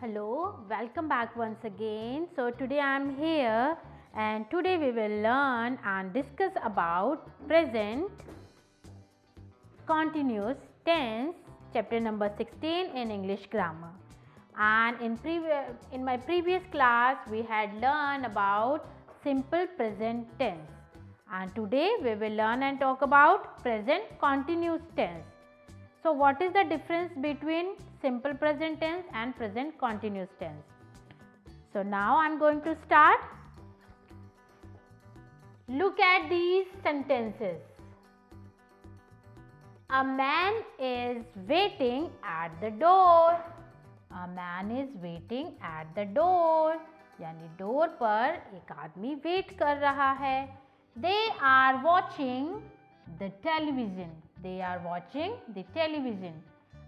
Hello, welcome back once again. So today I am here and today we will learn and discuss about present continuous tense, chapter number 16 in English grammar. And in my previous class we had learned about simple present tense, and today we will learn and talk about present continuous tense. So what is the difference between simple present tense and present continuous tense? So now I am going to start. Look at these sentences. A man is waiting at the door. A man is waiting at the door. यानी door पर एक आदमी wait कर रहा है. They are watching the television. They are watching the television.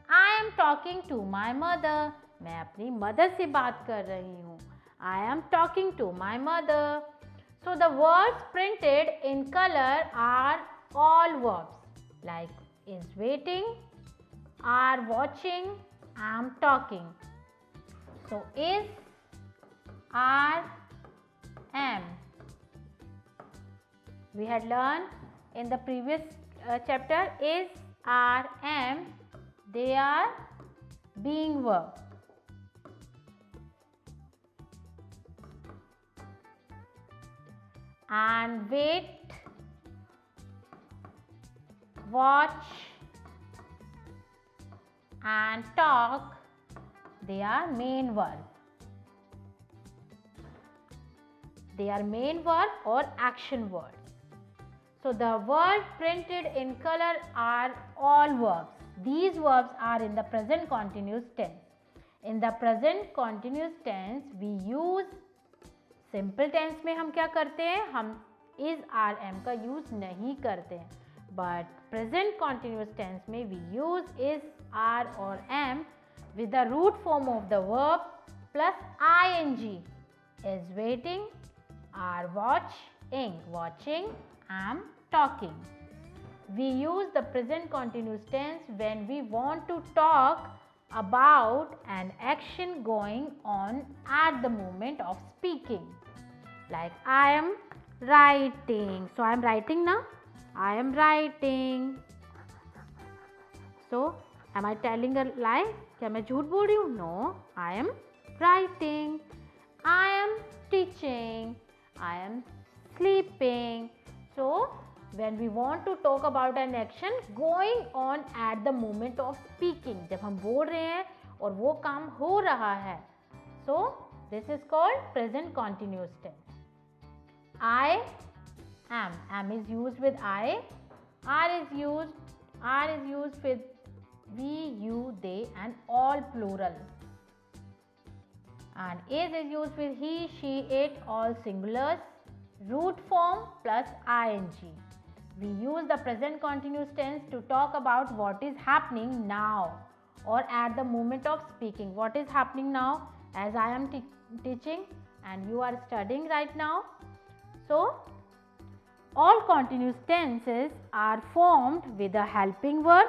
I am talking to my mother. मैं अपनी mother से बात कर रही हूँ. I am talking to my mother. So the words printed in color are all verbs like is waiting, are watching, am talking. So is, are, am. We had learned in the previous chapter is, are, am, they are being verb. And wait, watch and talk, they are main verb. They are main verb or action words. So the words printed in color are all verbs. These verbs are in the present continuous tense. In the present continuous tense, we use simple tense में हम क्या करते हैं? हम is, are, am का use नहीं करते हैं. But present continuous tense में we use is, are or am with the root form of the verb plus ing. Is waiting, are watching, am talking. We use the present continuous tense when we want to talk about an action going on at the moment of speaking. Like I am writing. So I am writing now. I am writing. So am I telling a lie? क्या मैं झूठ बोल रही हूँ? No. I am writing. I am teaching. I am sleeping. So when we want to talk about an action going on at the moment of speaking, जब हम बोल रहे हैं और वो काम हो रहा है, so this is called present continuous tense. I am is used with I, are is used with we, you, they and all plural, and is used with he, she, it, all singulars, root form plus ing. We use the present continuous tense to talk about what is happening now or at the moment of speaking. What is happening now? As I am teaching and you are studying right now. So all continuous tenses are formed with a helping verb.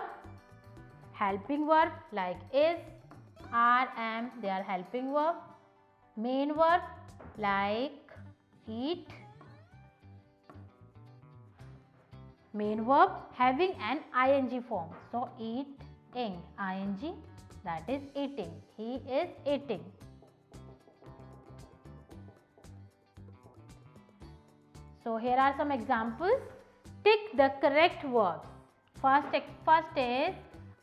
Helping verb like is, are, am, they are helping verb. Main verb like eat. Main verb having an ing form. So eating, ing, that is eating. He is eating. So here are some examples. Tick the correct verbs. First is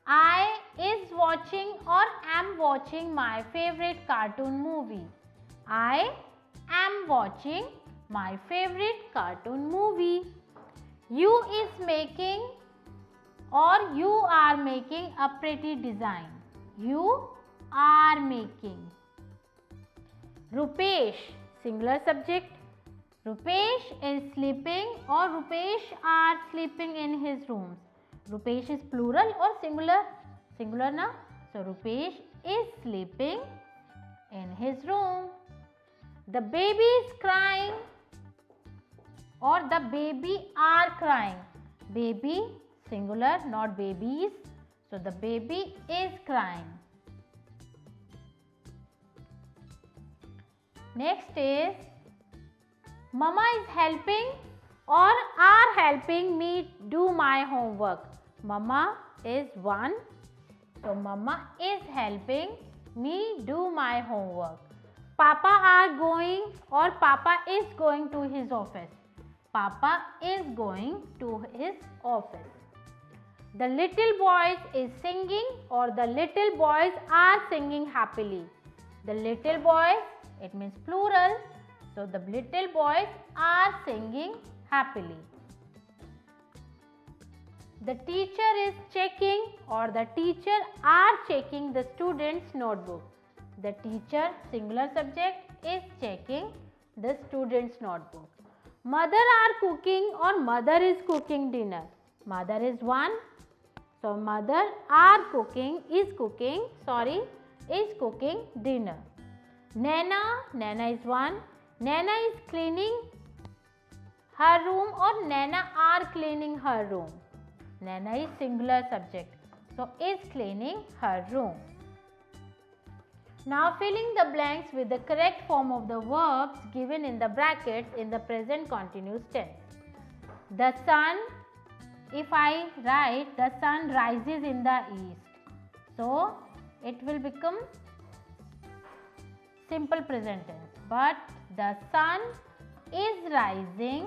I is watching or am watching my favorite cartoon movie. I am watching my favorite cartoon movie. You is making or you are making a pretty design. You are making. Rupesh, singular subject. Rupesh is sleeping or Rupesh are sleeping in his rooms. Rupesh is plural or singular? Singular na? So Rupesh is sleeping in his room. The baby is crying or the baby are crying. Baby singular, not babies. So the baby is crying. Next is Mama is helping or are helping me do my homework. Mama is one. So Mama is helping me do my homework. Papa are going or Papa is going to his office. Papa is going to his office. The little boys is singing or the little boys are singing happily. The little boys, it means plural. So the little boys are singing happily. The teacher is checking or the teacher are checking the student's notebook. The teacher, singular subject, is checking the student's notebook. Mother are cooking or mother is cooking dinner. Mother is one. So mother are cooking, is cooking dinner. Nana is one. Nana is cleaning her room or Nana are cleaning her room. Nana is singular subject. So is cleaning her room. Now filling the blanks with the correct form of the verbs given in the brackets in the present continuous tense. The sun, if I write the sun rises in the east. So it will become simple present tense. But the sun is rising.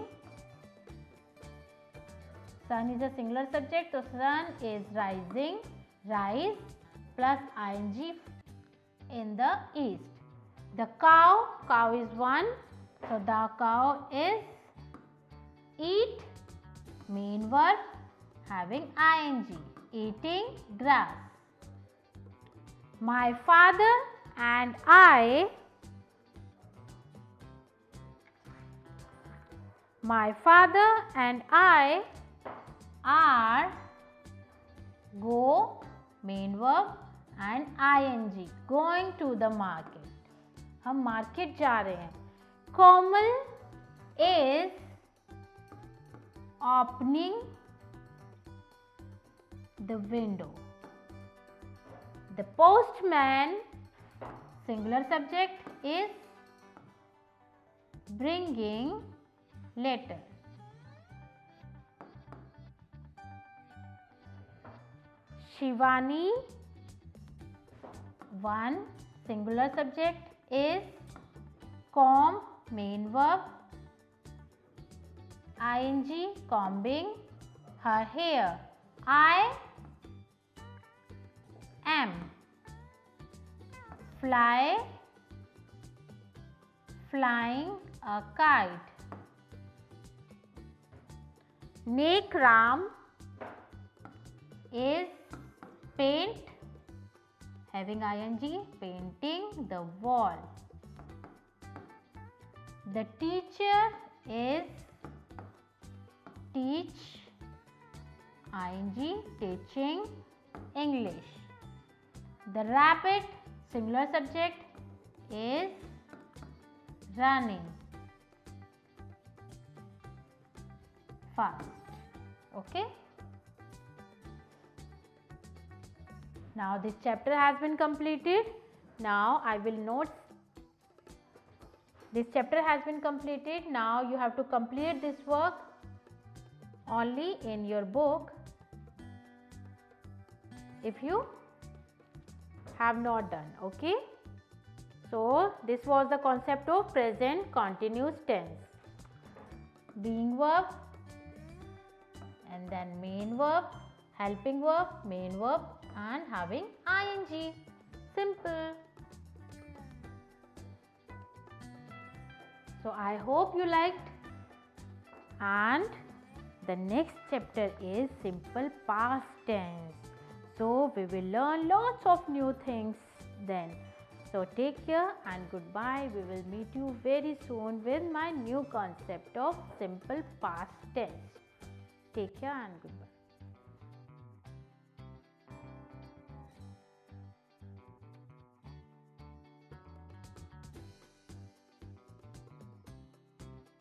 Sun is a singular subject. So sun is rising. Rise plus ing in the east. The cow is one. So the cow is eat, main verb having ing, eating grass. My father and I are go, main verb and ing, going to the market. हम market जा रहे हैं. Komal is opening the window. The postman, singular subject, is bringing letter. Shivani, one, singular subject, is comb, main verb, ing, combing her hair. I am flying a kite. Nekram is paint, having ing, painting the wall. The teacher is teach, ing, teaching English. The rabbit, singular subject, is running fast. Okay. Now this chapter has been completed. Now I will note this chapter has been completed. Now you have to complete this work only in your book if you have not done. Okay. So this was the concept of present continuous tense. Being verb and then main verb, helping verb, main verb and having ing. Simple. So I hope you liked, and the next chapter is simple past tense. So we will learn lots of new things then. So take care and goodbye. We will meet you very soon with my new concept of simple past tense. Take care and goodbye.